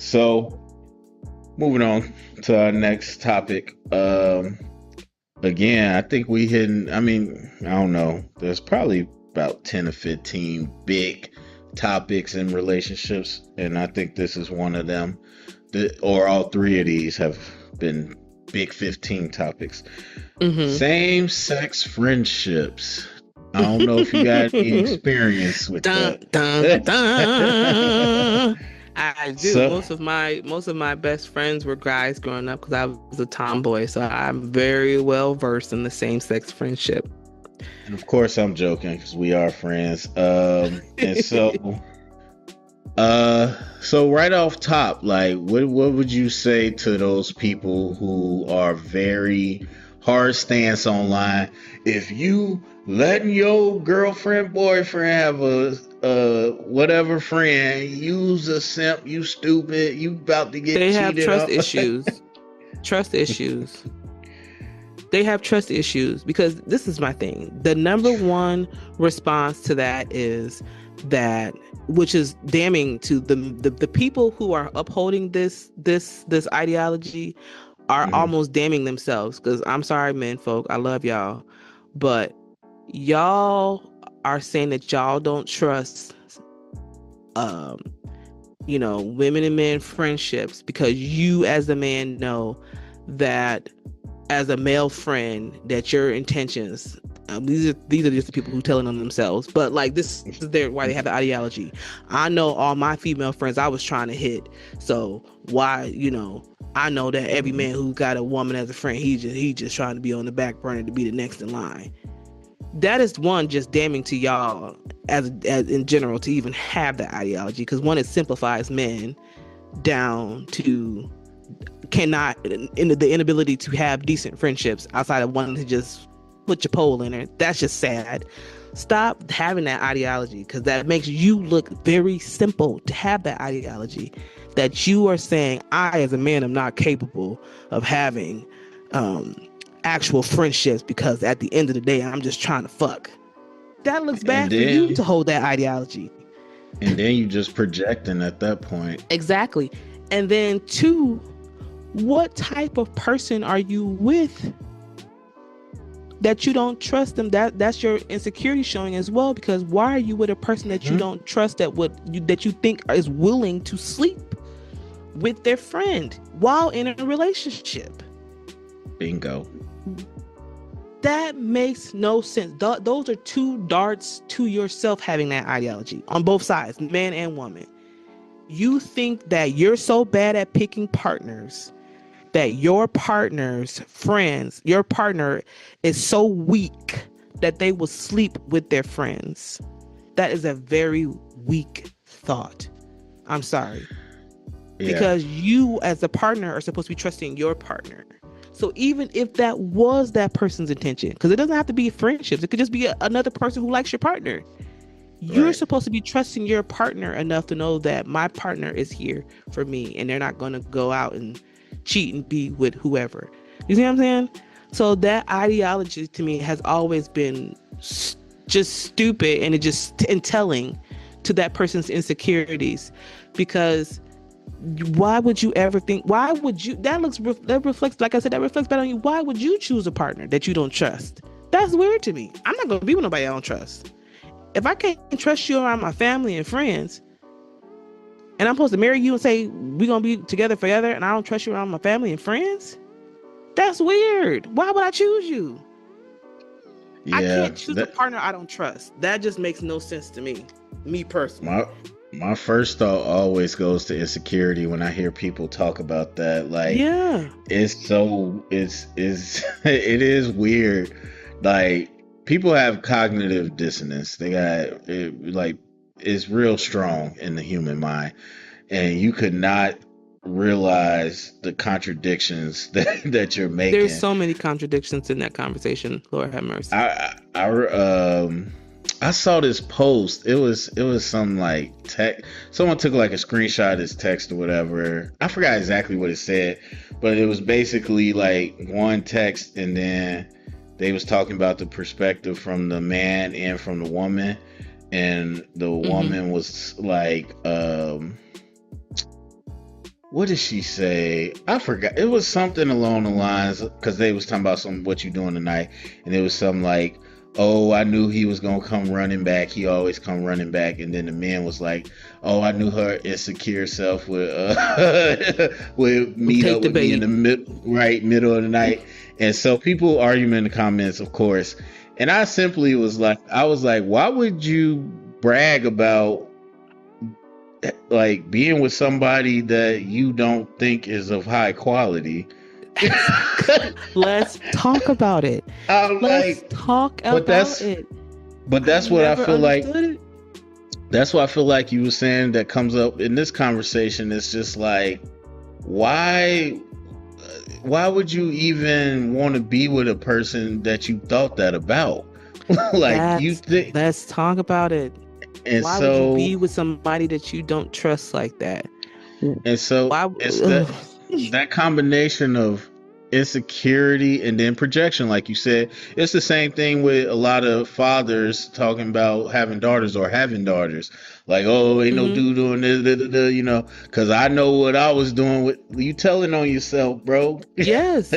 So moving on to our next topic. Again, I think we hitting. I mean, I don't know. There's probably about 10 or 15 big topics in relationships, and I think this is one of them. Or all three of these have been big 15 topics. Mm-hmm. Same sex friendships. I don't know if you got any experience with Dun that. dun dun. I do. So, Most of my best friends were guys growing up because I was a tomboy, so I'm very well versed in the same sex friendship. and of course, I'm joking because we are friends. And so right off top, like, what would you say to those people who are very hard stance online? If you letting your girlfriend, boyfriend have a whatever friend, you's a simp, you stupid, you about to get They have cheated trust on. issues. Trust issues. They have trust issues because this is my thing. The number one response to that is that, which is damning to the people who are upholding this ideology are Mhm. almost damning themselves. Because I'm sorry, men folk, I love y'all, but y'all are saying that y'all don't trust um women and men friendships because you as a man know that as a male friend that your intentions, these are just the people who telling on themselves, but like this is their why they have the ideology. I know all my female friends I was trying to hit, so why, I know that every man who got a woman as a friend, he just trying to be on the back burner to be the next in line. That is one just damning to y'all as in general to even have that ideology, because one, it simplifies men down to cannot in the inability to have decent friendships outside of wanting to just put your pole in it. That's just sad. Stop having that ideology because that makes you look very simple to have that ideology that you are saying I as a man am not capable of having um actual friendships because at the end of the day I'm just trying to fuck. That looks and bad for you then to hold that ideology. and then you just projecting at that point. Exactly. And then two, what type of person are you with that you don't trust them? That's your insecurity showing as well, because why are you with a person that you Mhm. don't trust, that you think is willing to sleep with their friend while in a relationship? Bingo. That makes no sense. Those are two darts to yourself having that ideology on both sides, man and woman. You think that you're so bad at picking partners that your partner's friends, your partner is so weak that they will sleep with their friends. That is a very weak thought. I'm sorry. Yeah. Because you as a partner are supposed to be trusting your partner. So even if that was that person's intention, because it doesn't have to be friendships, it could just be another person who likes your partner. You're Right. supposed to be trusting your partner enough to know that my partner is here for me and they're not going to go out and cheat and be with whoever. You see what I'm saying? So that ideology to me has always been just stupid, and it just telling to that person's insecurities, because why would you ever think, why would you, that reflects, like I said, that reflects bad on you. Why would you choose a partner that you don't trust? That's weird to me. I'm not going to be with nobody I don't trust. If I can't trust you around my family and friends, and I'm supposed to marry you and say we're gonna be together forever, and I don't trust you around my family and friends, that's weird. Why would I choose you? I Yeah. can't choose a partner I don't trust. That just makes no sense to me personally. My my first thought always goes to insecurity when I hear people talk about that. Like, Yeah, it's it is weird. Like, people have cognitive dissonance. They got it, like, it's real strong in the human mind, and you could not realize the contradictions that you're there's making. so many contradictions in that conversation. Lord have mercy. I saw this post. It was some like tech. Someone took like a screenshot of this text or whatever. I forgot exactly what it said, but it was basically like one text, and then they was talking about the perspective from the man and from the woman, and the Mm-hmm. woman was like, what did she say? I forgot. It was something along the lines because they was talking about some what you doing tonight, and it was something like, "Oh, I knew he was gonna come running back. He always come running back." And then the man was like, "Oh, I knew her insecure self would would meet Take up the with me in bait. the middle of the night." And so people argue in the comments, of course, and I simply was like, why would you brag about like being with somebody that you don't think is of high quality? Let's talk about it. I'm Let's like, talk but about that's it. but I that's what I never feel like. understood it. That's what I feel like you were saying that comes up in this conversation. It's just like, why why would you even want to be with a person that you thought that about? Like you That's think, let's talk about it. and Why would you so be with somebody that you don't trust like that? and so Why? it's Ugh. that combination of insecurity and then projection, like you said. It's the same thing with a lot of fathers talking about having daughters or having daughters, like, oh, ain't no Hmm. dude doing this, because I know what I was doing. With you telling on yourself, bro. Yes.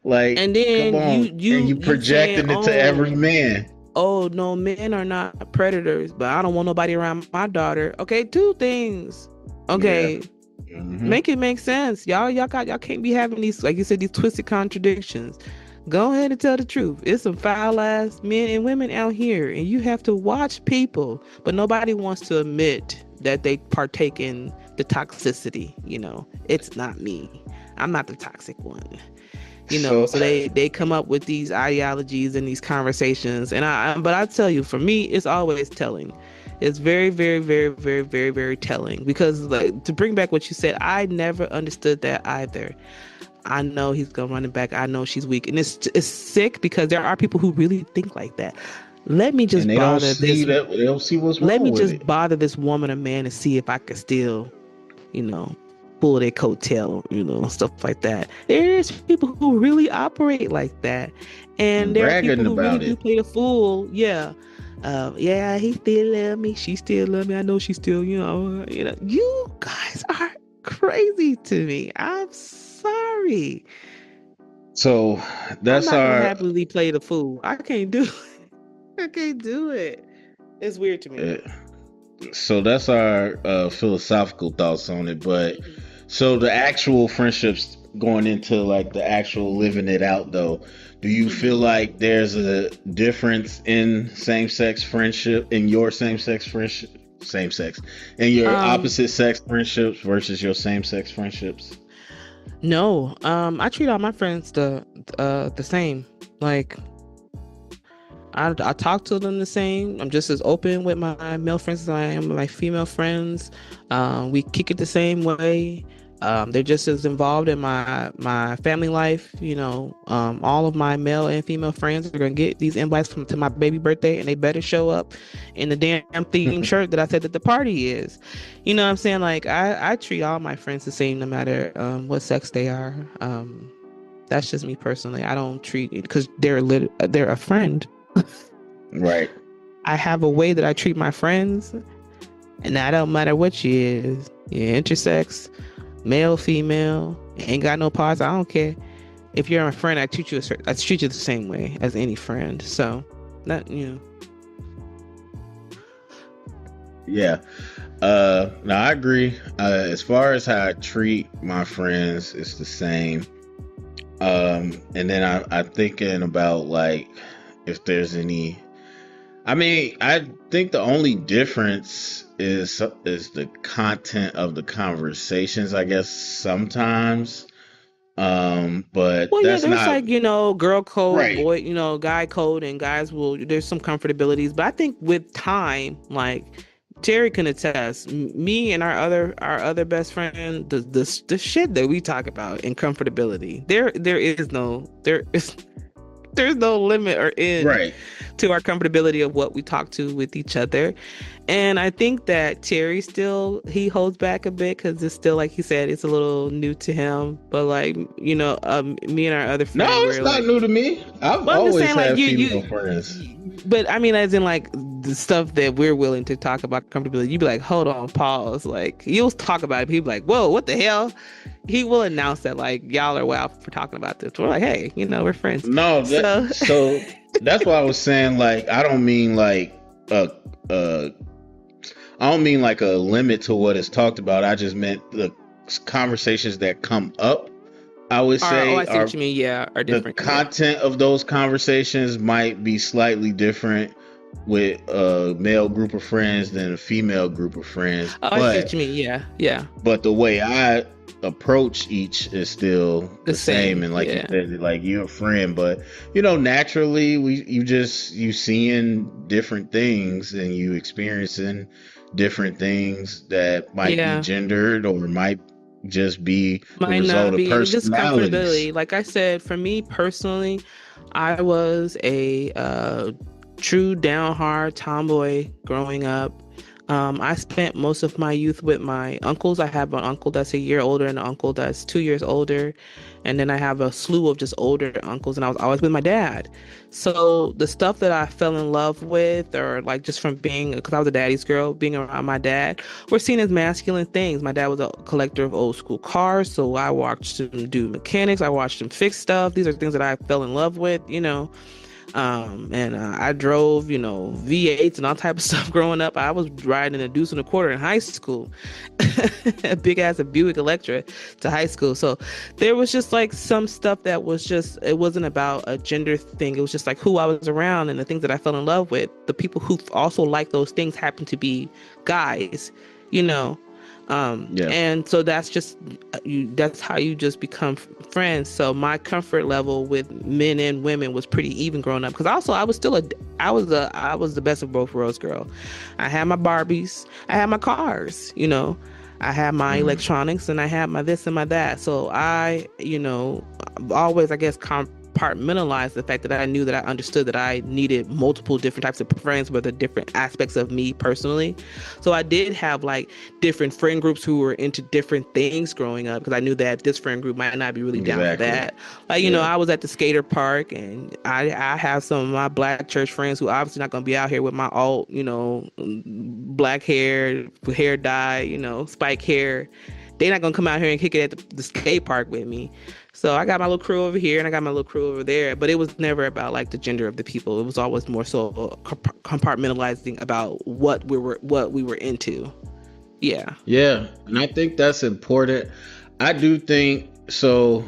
Like, And come then on, and you you saying, projecting it to oh, every man. no, men are not predators, but I don't want nobody around my daughter. Okay, two things. Yeah. Okay, Hmm. make it make sense. Y'all can't be having these, like you said, these twisted contradictions. Go ahead and tell the truth. It's some foul ass men and women out here, and you have to watch people. But nobody wants to admit that they partake in the toxicity. It's not me. I'm not the toxic one. So So they come up with these ideologies and these conversations, and but I tell you, for me, it's always telling. It's very, very, very, very, very, very telling, because, like, to bring back what you said, I never understood that either. I know he's gonna run it back. I know she's weak, and it's sick because there are people who really think like that. Let me and just bother this. they don't see what's Let wrong me with just it. bother this woman or man and see if I could still, you know, pull their coattail, stuff like that. There's people who really operate like that, and And there are people bragging who really about do it. play the fool. Yeah, yeah, he still love me. She still love me. I know she still, You guys are crazy to me. I'm sorry. So I'm that's not gonna our happily play the fool. I can't do it. I can't do it. It's weird to me. uh, philosophical thoughts on it. But Mhm. so the actual friendships, going into like the actual living it out though, do you feel Mhm. like there's a difference in same sex friendship, in your same sex friendship, same sex, and your Um, opposite sex friendships versus your same sex friendships? no. I treat all my friends the same. Like, I talk to them the same. I'm just as open with my male friends as I am with my female friends. We kick it the same way. They're just as involved in my family life. All of my male and female friends are gonna get these invites to my baby birthday, and they better show up in the damn theme shirt that I said that the party is. You know what I'm saying? Like, I treat all my friends the same, no matter what sex they are. That's just me personally. I don't treat it because they're a friend. Right. I have a way that I treat my friends, and that don't matter what she is. You're intersex, male, female, ain't got no parts. I don't care. If you're a friend, I treat you the same way as any friend. So that. Yeah. No, I agree. As far as how I treat my friends, it's the same. And then I'm thinking about like if there's any. I mean, I think the only difference is the content of the conversations, I guess sometimes. But Well, yeah, that's there's, not like, girl code, right. boy, guy code, and guys there's some comfortabilities. But I think with time, like Terry can attest, me and our other best friend, the shit that we talk about in comfortability, there's no limit or end Right. to our comfortability of what we talk to with each other. And I think that Terry still, he holds back a bit because it's still, like he said, it's a little new to him. But, like, me and our other No, friend it's were not like, new to me. I've well, I'm just always saying, like, had female friends. but I mean, as in, like, the stuff that we're willing to talk about comfortability, you'd be like, hold on, pause. Like, you'll talk about it. People be like, whoa, what the hell? He will announce that, like, y'all are wild for talking about this. We're like, hey, we're friends. No, So, that's why I was saying, like, I don't mean like a I don't mean like a limit to what is talked about. I just meant the conversations that come up, I would oh, say, I see are what you mean. Yeah, are the different. Yeah. content of those conversations might be slightly different with a male group of friends than a female group of friends. Oh, I see what But you mean. Yeah, yeah. the way I approach each is still The the same. same. And like you Yeah. said, like you're a friend, but naturally you seeing different things and you experiencing different things that might be Yeah. gendered or might just be the Might result not of be, and just personalities. comfortability. Like I said, for me personally, I was a true down hard tomboy growing up. I spent most of my youth with my uncles. I have an uncle that's a year older and an uncle that's 2 years older. And then I have a slew of just older uncles, and I was always with my dad. So the stuff that I fell in love with, or like just from being, because I was a daddy's girl, being around my dad, were seen as masculine things. My dad was a collector of old school cars, so I watched him do mechanics. I watched him fix stuff. These are things that I fell in love with. And I drove, V8s and all type of stuff growing up. I was riding a deuce and a quarter in high school, a big ass a Buick Electra to high school. So there was just like some stuff that was just, it wasn't about a gender thing. It was just like who I was around and the things that I fell in love with. The people who also like those things happen to be guys, you know. Yeah. And so that's just that's how you just become friends. So my comfort level with men and women was pretty even growing up, because also I was still I was the best of both worlds girl. I had my Barbies, I had my cars, I had my Mhm. electronics, and I had my this and my that. So I always, I guess, compartmentalize the fact that I knew, that I understood that I needed multiple different types of friends with the different aspects of me personally. So I did have like different friend groups who were into different things growing up, because I knew that this friend group might not be really down for Exactly. that. Like, Yeah. I was at the skater park, and I have some of my black church friends who obviously not going to be out here with my alt, black hair dye, spike hair. They're not gonna come out here and kick it at the skate park with me. So I got my little crew over here and I got my little crew over there, but it was never about like the gender of the people. It was always more so compartmentalizing about what we were into. Yeah. Yeah, and I think that's important. I do think so.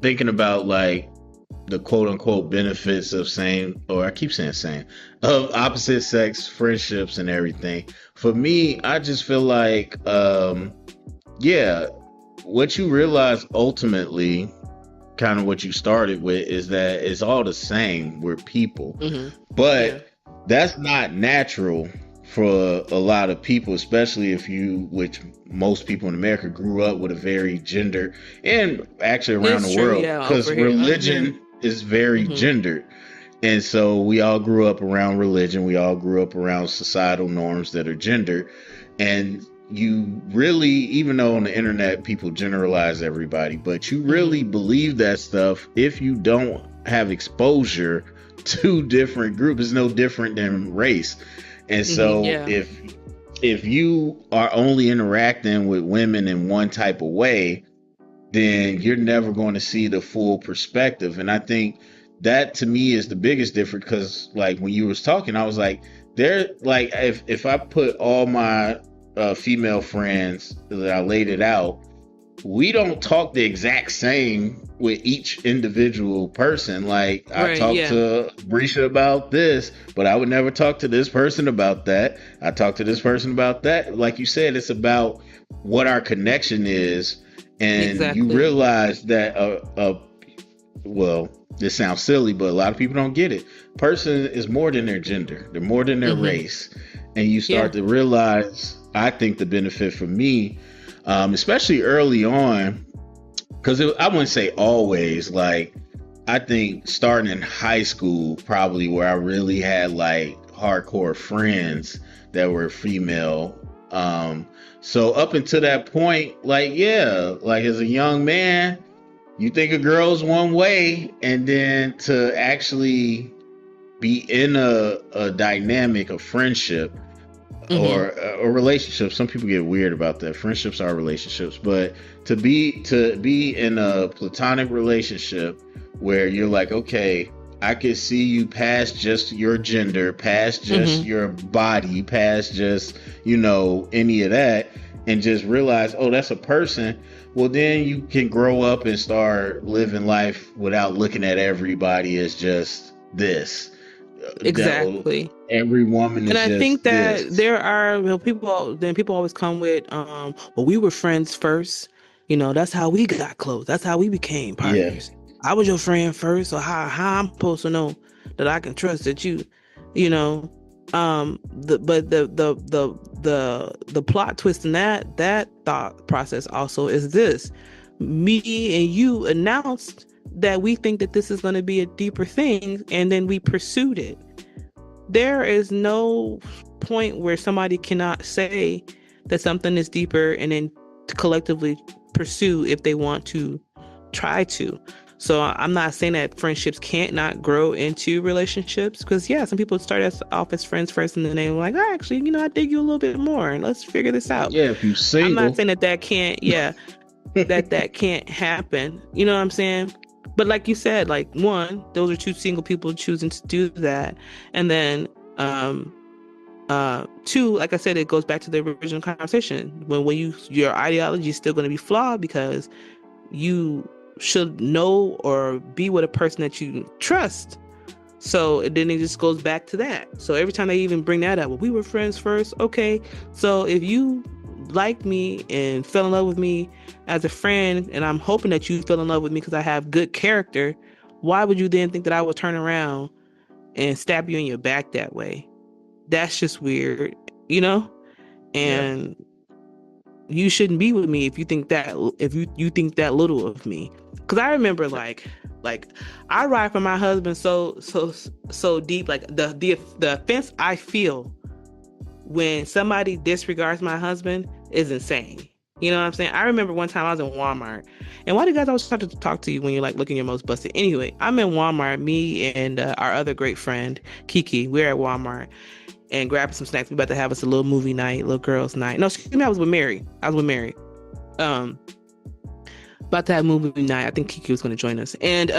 Thinking about like the quote unquote benefits of same, or I keep saying same, of opposite sex friendships and everything. For me, I just feel like, yeah, what you realize ultimately, kind of what you started with, is that it's all the same. We're people, Hmm. Yeah. but that's not natural for a lot of people, especially if you, which most people in America grew up with a very gender, and actually around It's the true. world, Yeah. because Over here. Yeah. religion is very Hmm. gendered. And so we all grew up around religion. We all grew up around societal norms that are gendered. And you really, even though on the internet people generalize everybody, but you Hmm. really believe that stuff if you don't have exposure to different groups. It's no different than race. And Hmm. so Yeah. if you are only interacting with women in one type of way, then you're never going to see the full perspective. And I think that to me is the biggest difference, because like when you was talking, I was like, there, like if I put all my female friends that I laid it out, we don't talk the exact same with each individual person. Like I Right. talked Yeah. to Brisha about this, but I would never talk to this person about that. I talked to this person about that. Like you said, it's about what our connection is, and you Exactly. realize that well, this sounds silly, but a lot of people don't get it. Person is more than their gender. They're more than their Hmm. race, and you Yeah. start to realize. I think the benefit for me, especially early on, because I wouldn't say always. Like I think starting in high school, probably where I really had like hardcore friends that were female. So up until that point, like yeah, like as a young man, you think a girl's one way, and then to actually be in a dynamic of friendship Mm-hmm. or a relationship. Some people get weird about that. Friendships are relationships, but to be in a platonic relationship where you're like, okay, I can see you past just your gender, past just Mm-hmm. your body, past just, any of that, and just realize, oh, that's a person. Well, then you can grow up and start living life without looking at everybody as just this. That Exactly. every woman And is I think just that this. there are, people. Then people always come with, well, we were friends first. That's how we got close. That's how we became Yeah. partners. I was your friend first, so how I'm supposed to know that I can trust that you, you know, the plot twist in that thought process also is this: me and you announced that we think that this is going to be a deeper thing, and then we pursued it. There is no point where somebody cannot say that something is deeper and then collectively pursue if they want to try to. So I'm not saying that friendships can't not grow into relationships, because yeah, some people start off as friends first and then they're like, oh, actually, I dig you a little bit more and let's figure this out. Yeah, if you I'm not single. saying that can't, yeah, that can't happen. You know what I'm saying? But like you said, like, one, those are two single people choosing to do that, and then um two, like I said, it goes back to the original conversation. When your ideology is still going to be flawed because you should know or be with a person that you trust. So then it just goes back to that. So every time they even bring that up, well, we were friends first. Okay. So if you like me and fell in love with me as a friend, and I'm hoping that you fell in love with me because I have good character, why would you then think that I would turn around and stab you in your back that way? That's just weird, you know? Yeah. And you shouldn't be with me if you think that little of me. Because I remember, like I ride for my husband so deep. Like the offense I feel when somebody disregards my husband is insane. You know what I'm saying? I remember one time I was in Walmart, and why do you guys always have to talk to you when you're like looking your most busted? Anyway, I'm in Walmart, me and our other great friend Kiki. We're at Walmart and grabbing some snacks. We about to have us a little movie night, little girls' night. No, excuse me, I was with Mary. Um, about to have movie night. I think Kiki was going to join us, and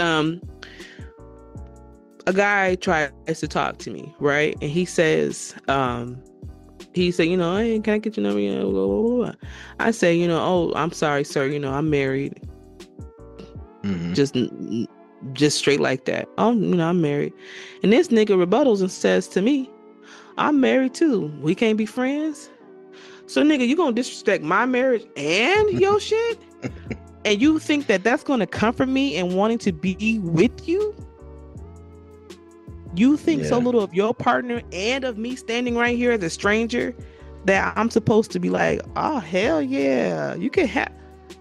a guy tries to talk to me, right? And he said, hey, can I get your number? Blah, blah, blah, blah. I say, oh, I'm sorry, sir. I'm married. Hmm. Just, just straight like that. Oh, I'm married. And this nigga rebuttals and says to me, I'm married too. We can't be friends. So, nigga, you gonna disrespect my marriage and your shit? And you think that that's gonna comfort me and wanting to be with you? You think so Yeah. little of your partner and of me standing right here as a stranger that I'm supposed to be like, oh, hell yeah, you can have.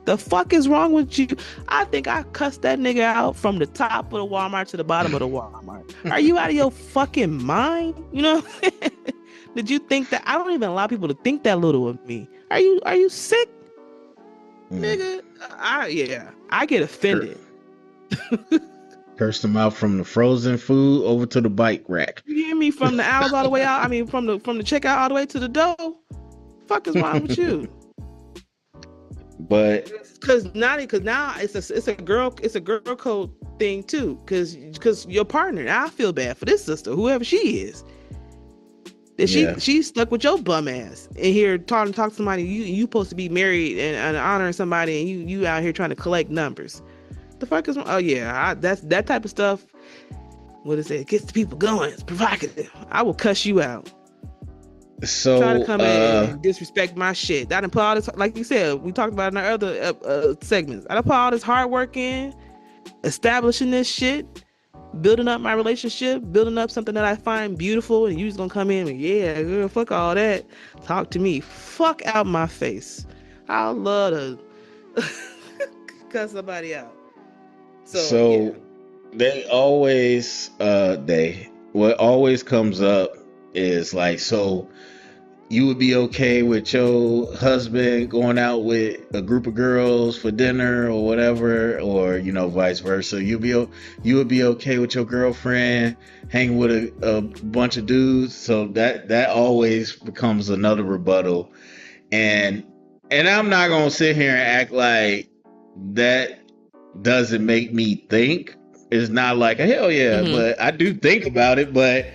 The fuck is wrong with you? I think I cussed that nigga out from the top of the Walmart to the bottom of the Walmart. Are you out of your fucking mind? Did you think that? I don't even allow people to think that little of me. Are you sick, Mm. nigga? I get Cur- offended. Cursed them out from the frozen food over to the bike rack. You hear me? From the aisles all the way out. I mean, from the checkout all the way to the door. Fuck is wrong with you? But Because now it's a girl code thing too. Because your partner. Now I feel bad for this sister, whoever she is. That yeah. she's stuck with your bum ass in here talk to somebody. You supposed to be married and honoring somebody, and you out here trying to collect numbers. The fuck is? Oh yeah, that's that type of stuff. What is it? It gets the people going. It's provocative. I will cuss you out. Try to So come in and disrespect my shit. I done put all this, like you said, we talked about in our other segments. I done put all this hard work in, establishing this shit, building up my relationship, building up something that I find beautiful, and you just gonna come in and, yeah, girl, fuck all that. Talk to me. Fuck out my face. I love to cut somebody out. So yeah. so they always they what always comes up is like, so you would be okay with your husband going out with a group of girls for dinner or whatever, or vice versa. You would be okay with your girlfriend hanging with a bunch of dudes. So that always becomes another rebuttal. And I'm not gonna sit here and act like that doesn't make me think. It's not like a hell yeah, Mm-hmm. but I do think about it. But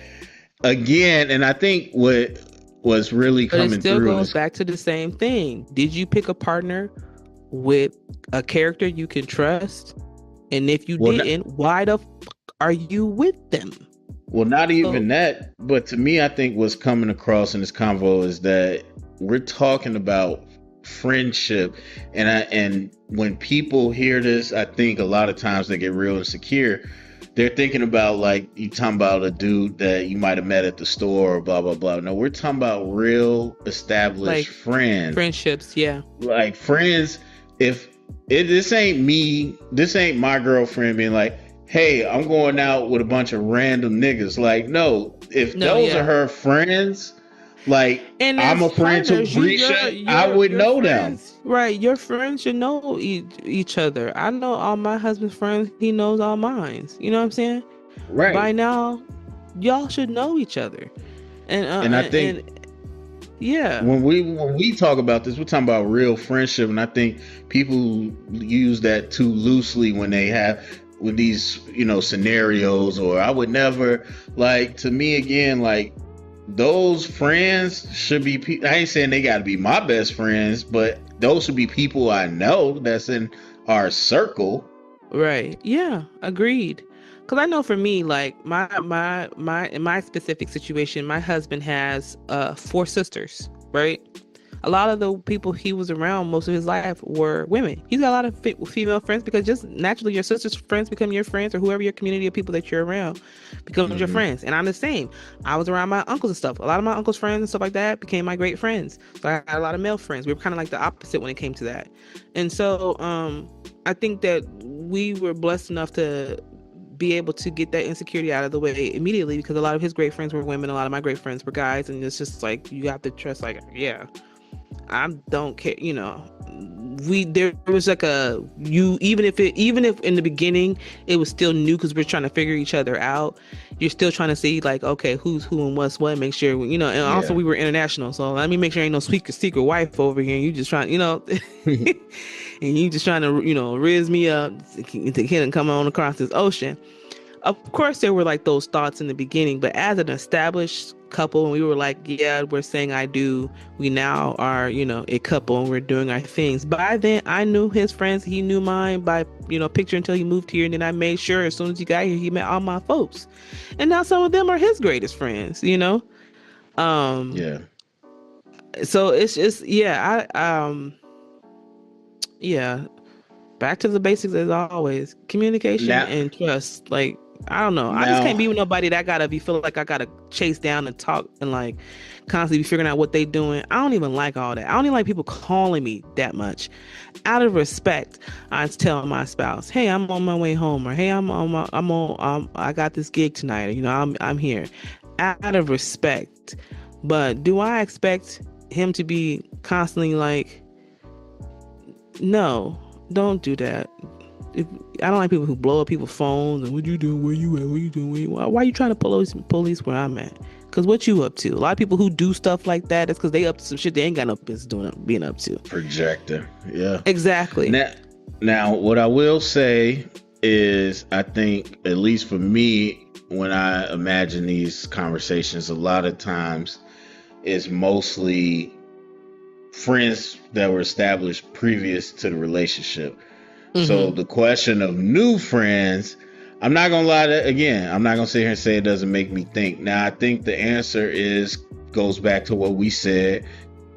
again, and I think what was really But it coming still through goes is, back to the same thing. Did you pick a partner with a character you can trust? And if you well, not, didn't, why the fuck are you with them? not So, even that. But to me, I think what's coming across in this convo is that we're talking about friendship, and when people hear this, I think a lot of times they get real insecure. They're thinking about, like, you talking about a dude that you might have met at the store or blah blah blah. No, we're talking about real established like friends, friendships, yeah. like friends. If this ain't me, this ain't my girlfriend being like, hey, I'm going out with a bunch of random niggas. Like, no, if No, those are yeah. her friends, like, And I'm a as friend to partners, Brisha, I would your know them. friends, right? Your friends should know each other. I know all my husband's friends. He knows all mine. You know what I'm saying? Right. By now, y'all should know each other. And And I think yeah, when we talk about this, we're talking about real friendship, and I think people use that too loosely when they have with these scenarios. Or I would never, like, to me again, like, those friends should be I ain't saying they got to be my best friends, but those should be people I know that's in our circle. right. Yeah, agreed. Because I know for me, like my in my specific situation, my husband has 4 sisters, right? A lot of the people he was around most of his life were women. He's got a lot of female friends because just naturally your sister's friends become your friends, or whoever your community of people that you're around becomes your Hmm. friends. And I'm the same. I was around my uncles and stuff. A lot of my uncles' friends and stuff like that became my great friends. So I had a lot of male friends. We were kind of like the opposite when it came to that. And so I think that we were blessed enough to be able to get that insecurity out of the way immediately, because a lot of his great friends were women, a lot of my great friends were guys, and it's just like you have to trust, like, yeah, I don't care, there was like a you even if in the beginning it was still new because we're trying to figure each other out. You're still trying to see, like, okay, who's who and what's what, make sure, and also Yeah. we were international, so let me make sure ain't no secret wife over here and you just trying, and you just trying to, riz me up to get and come on across this ocean. Of course there were like those thoughts in the beginning, but as an established couple, and we were like, yeah, we're saying I do, we now are, a couple, and we're doing our things. By then I knew his friends, he knew mine by, picture until he moved here. And then I made sure as soon as he got here he met all my folks, and now some of them are his greatest friends. um Yeah. so it's just, yeah, yeah, back to the basics as always. Communication Now, and trust. Like, I don't know. I just can't now, be with nobody that gotta be feeling like I gotta chase down and talk and like constantly be figuring out what they doing. I don't even like all that. I don't even like people calling me that much. Out of respect, I tell my spouse, "Hey, I'm on my way home," or "Hey, I got this gig tonight," or, I'm here. Out of respect. But do I expect him to be constantly like, no, don't do that. If, I don't like people who blow up people's phones and what you doing, where you at, what you doing, why you trying to police where I'm at? Because what you up to? A lot of people who do stuff like that is because they up to some shit they ain't got no business being up to. projector. Yeah. Exactly. Now, what I will say is, I think, at least for me, when I imagine these conversations, a lot of times it's mostly friends that were established previous to the relationship. So Mm-hmm. the question of new friends, I'm not gonna lie to, again, I'm not gonna sit here and say it doesn't make me think. Now, I think the answer is goes back to what we said,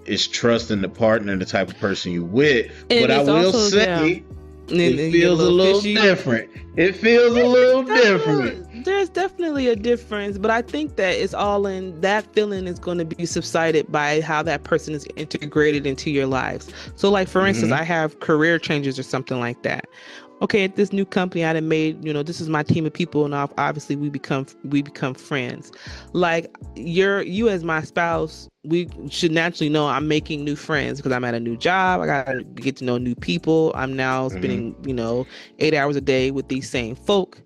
is trusting the partner, the type of person you with. But And I it's will also, yeah, say and it you get a feels a little little fishy. different. It feels a little different. There's definitely a difference, but I think that it's all in that feeling is going to be subsided by how that person is integrated into your lives. So, like, for instance, Hmm. I have career changes or something like that. okay, at this new company I done made, this is my team of people, and obviously we become friends. Like you as my spouse, we should naturally know I'm making new friends because I'm at a new job. I gotta get to know new people. I'm now Hmm. spending 8 hours a day with these same folk.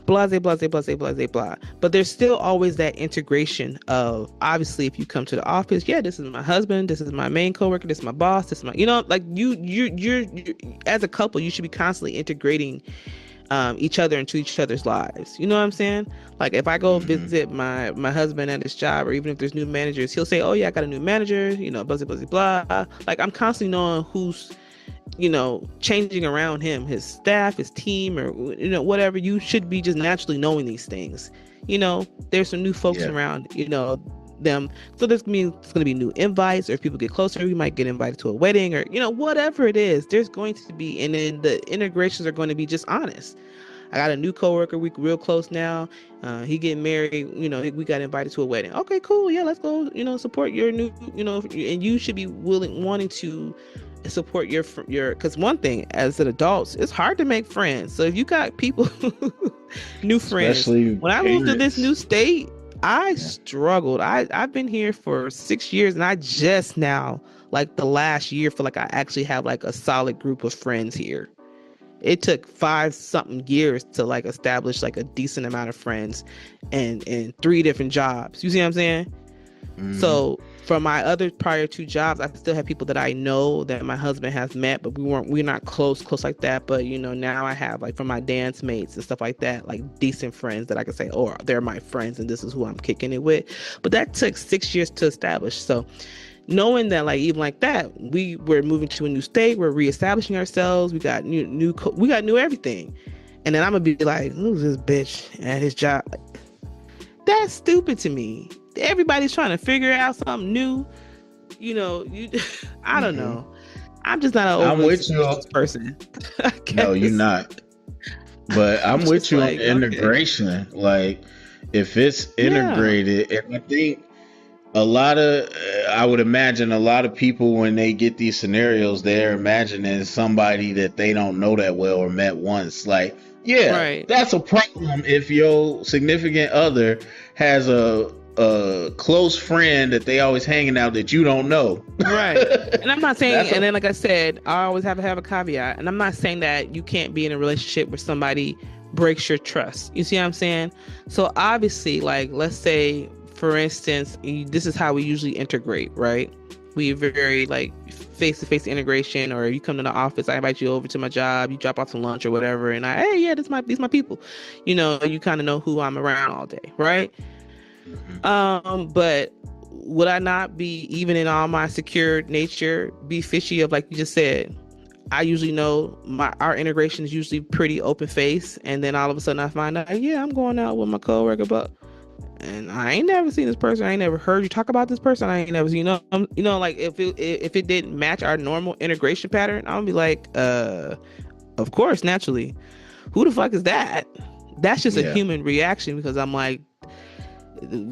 Blase, blase, blase, blase, blah. But there's still always that integration of, obviously, if you come to the office, yeah, this is my husband, this is my main coworker, this is my boss, this is my, like you as a couple, you should be constantly integrating each other into each other's lives. You know what I'm saying? Like if I go Hmm. visit my husband at his job, or even if there's new managers, he'll say, "Oh yeah, I got a new manager," blah blah blah blah. Like I'm constantly knowing who's changing around him, his staff, his team, or whatever. You should be just naturally knowing these things. There's some new folks Yeah. around, them. So this means it's going to be new invites, or if people get closer, we might get invited to a wedding, or whatever it is. There's going to be, and then the integrations are going to be just honest. I got a new coworker. We real close now. He getting married. We got invited to a wedding. Okay, cool. Yeah, let's go. Support your new. And you should be wanting to support your. Because one thing, as an adults, it's hard to make friends. So if you got people, new friends. Especially When I moved to this parents. new state, I Yeah. struggled. I've been here for 6 years, and I just now, like the last year, feel like I actually have like a solid group of friends here. It took 5 something years to like establish like a decent amount of friends and 3 different jobs. You see what I'm saying? Hmm. So from my other prior 2 jobs, I still have people that I know that my husband has met, but we're not close like that. But now I have, like, from my dance mates and stuff like that, like decent friends that I can say, oh, they're my friends and this is who I'm kicking it with. But that took 6 years to establish. So knowing that, like, even like that, we're moving to a new state, we're reestablishing ourselves, we got we got new everything, and then I'm gonna be like, who's this bitch at his job? Like, that's stupid to me. Everybody's trying to figure out something new. You I don't Hmm. know. I'm just not an I'm overly with you. suspicious person. I No, you're guess. not. But I'm I'm with just you on like, the okay, integration. Like, if it's yeah, integrated, and I think a lot of, I would imagine a lot of people when they get these scenarios, they're imagining somebody that they don't know that well or met once. Like, yeah, right, that's a problem if your significant other has a close friend that they always hanging out that you don't know. right. And I'm not saying, That's and a then like I said, I always have a caveat, and I'm not saying that you can't be in a relationship where somebody breaks your trust. You see what I'm saying? So obviously, like, let's say, for instance, this is how we usually integrate, right? We very, like, face-to-face integration, or you come to the office, I invite you over to my job, you drop off some lunch or whatever, and hey, yeah, these my people. You kind of know who I'm around all day, right? Mhm. But would I not be, even in all my secure nature, be fishy of, like you just said? I usually know our integration is usually pretty open face, and then all of a sudden I find out, yeah, I'm going out with my coworker, but and I ain't never seen this person. I ain't never heard you talk about this person. I ain't never seen, like, if it didn't match our normal integration pattern, I'll be like, of course, naturally, who the fuck is that? That's just a Yeah. human reaction, because I'm like,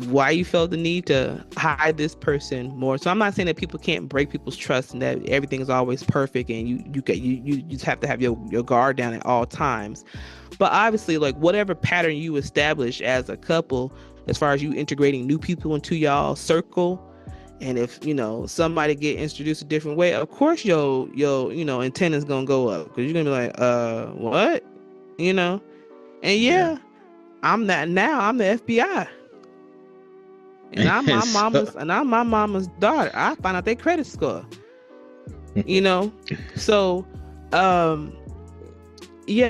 why you felt the need to hide this person more. So I'm not saying that people can't break people's trust and that everything is always perfect and you just have to have your guard down at all times. But obviously, like, whatever pattern you establish as a couple, as far as you integrating new people into y'all circle, and if somebody get introduced a different way, of course your antenna's gonna go up, because you're gonna be like, what, you know and Yeah. yeah, I'm the FBI. And I'm And my so, mama's and I'm my mama's daughter. I find out their credit score. You know? So um yeah,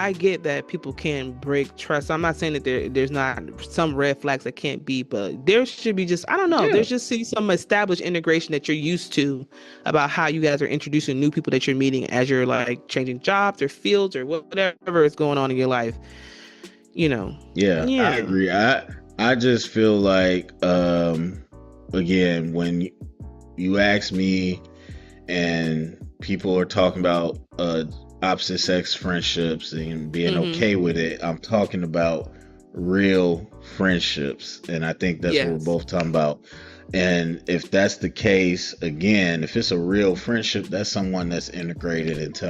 I get that people can break trust. I'm not saying that there's not some red flags that can't be, but there should be, just, I don't know, yeah. there's just some established integration that you're used to, about how you guys are introducing new people that you're meeting as you're, like, changing jobs or fields or whatever is going on in your life. You know. Yeah, I Yeah. agree. I just feel like, again, when you ask me and people are talking about opposite sex friendships and being Mm-hmm. okay with it, I'm talking about real friendships, and I think that's what we're Yes. both talking about. And if that's the case, again, if it's a real friendship, that's someone that's integrated into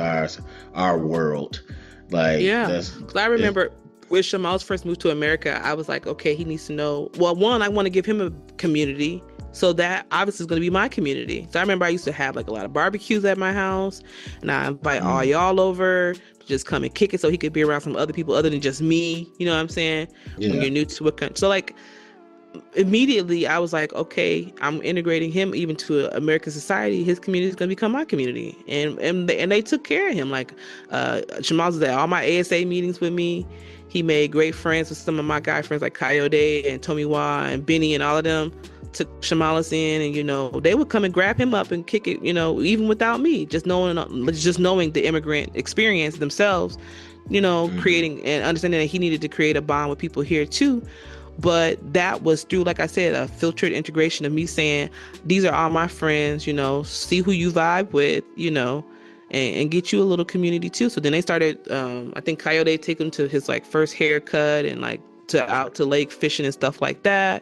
our world. Like Yeah, that's because I it. remember when Shamal's first moved to America, I was like, okay, he needs to know. Well, one, I want to give him a community, so that obviously is going to be my community. So I remember I used to have like a lot of barbecues at my house, and I invite all Mm, y'all over to just come and kick it, so he could be around some other people other than just me. You know what I'm saying? When yeah. you're new to a country, so like immediately I was like, okay, I'm integrating him even to American society. His community is gonna become my community, and they took care of him. Like, Shamal was at all my ASA meetings with me. He made great friends with some of my guy friends like Coyote and Tomiwa and Benny and all of them. Took Shamalis in, and they would come and grab him up and kick it. Even without me, just knowing the immigrant experience themselves. Hmm. Creating and understanding that he needed to create a bond with people here too, but that was through, like I said, a filtered integration of me saying, these are all my friends, see who you vibe with, and get you a little community too. So then they started, I think Coyote take him to his like first haircut and like to out to lake fishing and stuff like that.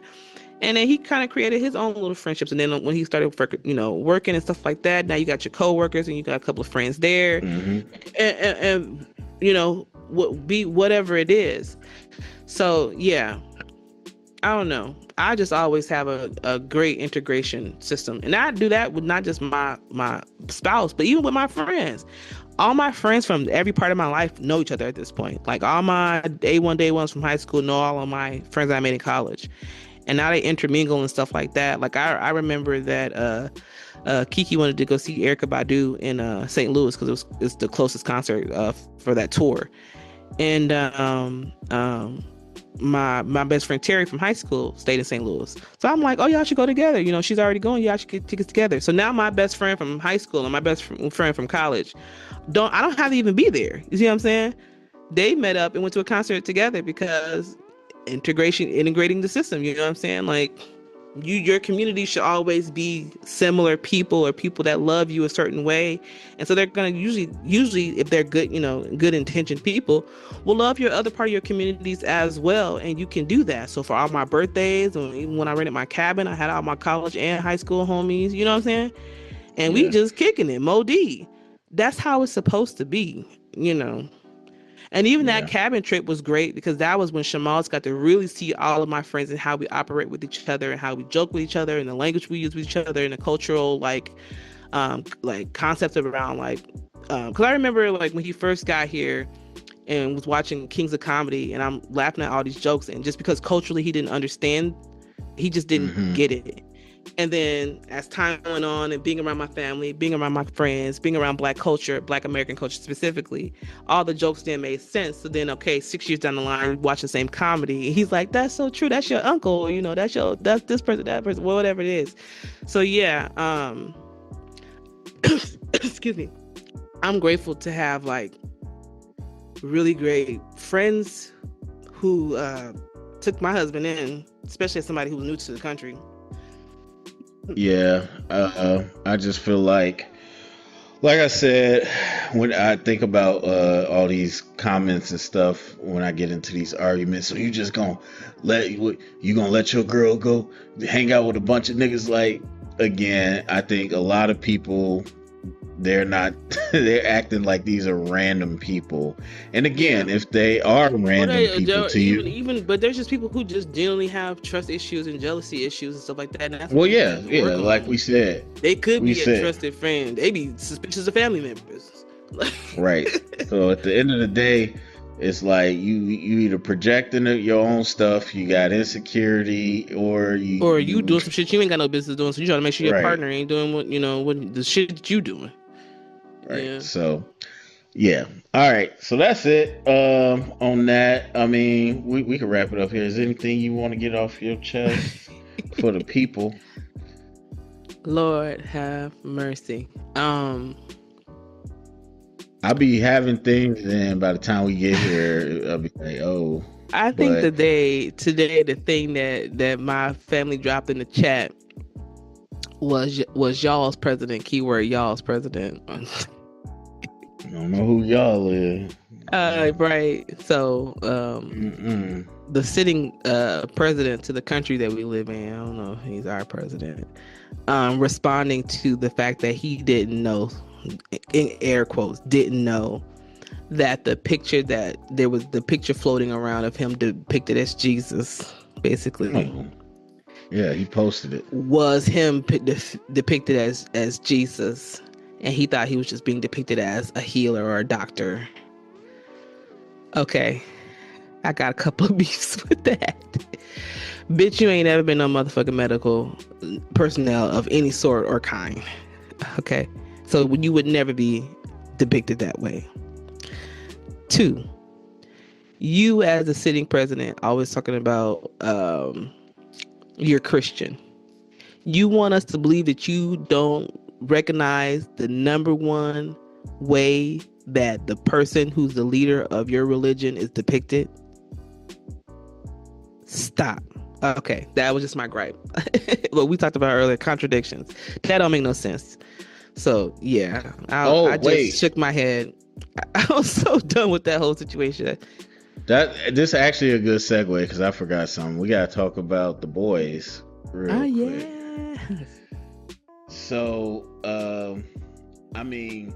And then he kind of created his own little friendships. And then when he started working and stuff like that, now you got your coworkers and you got a couple of friends there, Hmm. and be whatever it is. So yeah, I don't know. I just always have a great integration system. And I do that with not just my spouse, but even with my friends. All my friends from every part of my life know each other at this point. Like all my day ones from high school know all of my friends that I made in college. And now they intermingle and stuff like that. Like I remember that Kiki wanted to go see Erykah Badu in St. Louis because it's the closest concert for that tour. And my best friend Terry from high school stayed in St. Louis. So I'm like, oh, y'all should go together. She's already going. Y'all should get tickets together. So now my best friend from high school and my best friend from college I don't have to even be there. You see what I'm saying? They met up and went to a concert together because integrating the system. You know what I'm saying? Like, your community should always be similar people or people that love you a certain way, and so they're gonna usually if they're good, good intentioned people, will love your other part of your communities as well, and you can do that. So for all my birthdays, and even when I rented my cabin, I had all my college and high school homies. You know what I'm saying? And we Yeah. just kicking it, Mo D. That's how it's supposed to be. You know. And even that Yeah. cabin trip was great because that was when Shamal's got to really see all of my friends and how we operate with each other and how we joke with each other and the language we use with each other and the cultural like concepts around because I remember like when he first got here and was watching Kings of Comedy and I'm laughing at all these jokes, and just because culturally he didn't understand, he just didn't Hmm. get it. And then as time went on and being around my family, being around my friends, being around Black culture, Black American culture specifically, all the jokes then made sense. So then, okay, 6 years down the line, watching the same comedy, he's like, that's so true. That's your uncle, that's this person, that person, whatever it is. So yeah, excuse me. I'm grateful to have like really great friends who took my husband in, especially as somebody who was new to the country. Yeah. I just feel like I said, when I think about all these comments and stuff, when I get into these arguments, so you gonna let your girl go hang out with a bunch of niggas? Like, again, I think a lot of people, they're not they're acting like these are random people. And Yeah. again, if they are Or random they people to even you, even but there's just people who just genuinely have trust issues and jealousy issues and stuff like that, and that's what well, people yeah, need to yeah, work like on. we said, They could we be a said trusted friend. They be suspicious of family members. right. So at the end of the day, it's like you either projecting your own stuff, you got insecurity, or Or you you doing some shit you ain't got no business doing, so you trying to make sure your right, partner ain't doing what the shit that you doing. right. Yeah. So yeah. All right. So that's it. On that, I mean, we can wrap it up here. Is there anything you want to get off your chest for the people? Lord have mercy. I'll be having things, and by the time we get here, I'll be like, oh, I think but today the thing that my family dropped in the chat was y'all's president, keyword y'all's president. I don't know who y'all is. Right. So, Mm-mm. the sitting president to the country that we live in, I don't know, he's our president, responding to the fact that he didn't know, in air quotes, didn't know that there was the picture floating around of him depicted as Jesus, basically, Oh, yeah, he posted it. was him depicted as Jesus, and he thought he was just being depicted as a healer or a doctor. Okay, I got a couple of beefs with that. Bitch, you ain't ever been no motherfucking medical personnel of any sort or kind. Okay, so you would never be depicted that way. 2, you as a sitting president always talking about you're Christian. You want us to believe that you don't recognize the number one way that the person who's the leader of your religion is depicted? Stop. Okay, that was just my gripe. What we talked about earlier, contradictions. That don't make no sense. So yeah, Oh, I just wait. shook my head. I was so done with that whole situation. This is actually a good segue because I forgot something. We gotta talk about the boys Oh real quick. yeah. So, I mean,